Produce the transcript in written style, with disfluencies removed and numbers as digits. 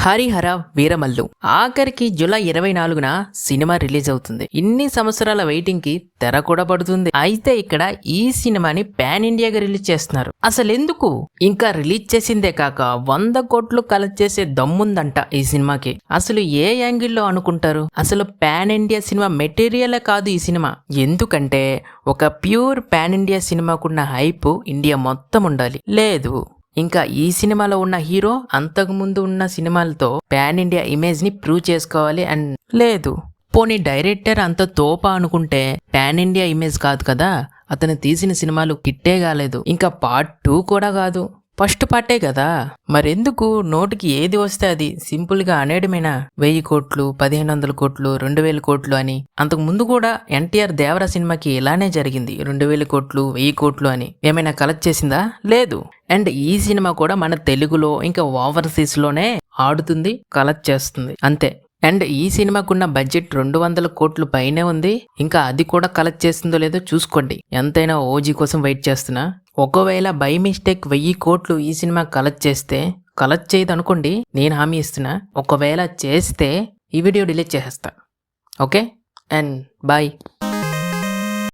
హరిహర వీరమల్లు ఆఖరికి July 24న cinema release అవుతుంది. ఇన్ని సంవత్సరాల వెయిటింగ్ కి తెర కూడా పడుతుంది. అయితే ఇక్కడ ఈ సినిమాని పాన్ ఇండియాగా రిలీజ్ చేస్తున్నారు. అసలు ఎందుకు? ఇంకా రిలీజ్ చేసిందే కాక 100 కోట్లు కలెక్ట్ చేసే దమ్ముందంట ఈ సినిమాకి. అసలు ఏ యాంగిల్లో అనుకుంటారు? అసలు పాన్ ఇండియా సినిమా మెటీరియలే కాదు ఈ సినిమా. ఎందుకంటే ఒక ప్యూర్ పాన్ ఇండియా సినిమాకున్న హైప్ ఇండియా మొత్తం ఉండాలి. లేదు, ఇంకా ఈ సినిమాలో ఉన్న హీరో అంతకుముందు ఉన్న సినిమాలతో పాన్ ఇండియా ఇమేజ్ ని ప్రూవ్ చేసుకోవాలి అండ్ లేదు, పోనీ డైరెక్టర్ అంత తోప అనుకుంటే పాన్ ఇండియా ఇమేజ్ కాదు కదా. అతను తీసిన సినిమాలు హిట్టే కాలేదు, ఇంకా పార్ట్ 2 కూడా కాదు, ఫస్ట్ పార్టే కదా. మరెందుకు నోటికి ఏది వస్తే అది సింపుల్ గా అనేయడమేనా? 1000 కోట్లు, 1500 కోట్లు, 2000 కోట్లు అని. అంతకు ముందు కూడా ఎన్టీఆర్ దేవరా సినిమాకి ఇలానే జరిగింది. 2000 కోట్లు, 1000 కోట్లు అని. ఏమైనా కలెక్ట్ చేసిందా? లేదు. అండ్ ఈ సినిమా కూడా మన తెలుగులో ఇంకా ఓవర్సీస్ లోనే ఆడుతుంది, కలెక్ట్ చేస్తుంది అంతే. అండ్ ఈ సినిమాకున్న బడ్జెట్ 200 కోట్లు పైనే ఉంది. ఇంకా అది కూడా కలెక్ట్ చేస్తుందో లేదో చూసుకోండి. ఎంతైనా ఓజీ కోసం వెయిట్ చేస్తున్నా. ఒకవేళ బై మిస్టేక్ 1000 కోట్లు ఈ సినిమా కలెక్ట్ చేస్తే, కలెక్ట్ చేయదు అనుకోండి, నేను హామీ ఇస్తున్నా. ఒకవేళ చేస్తే ఈ వీడియో డిలీట్ చేసేస్తా. Okay and bye.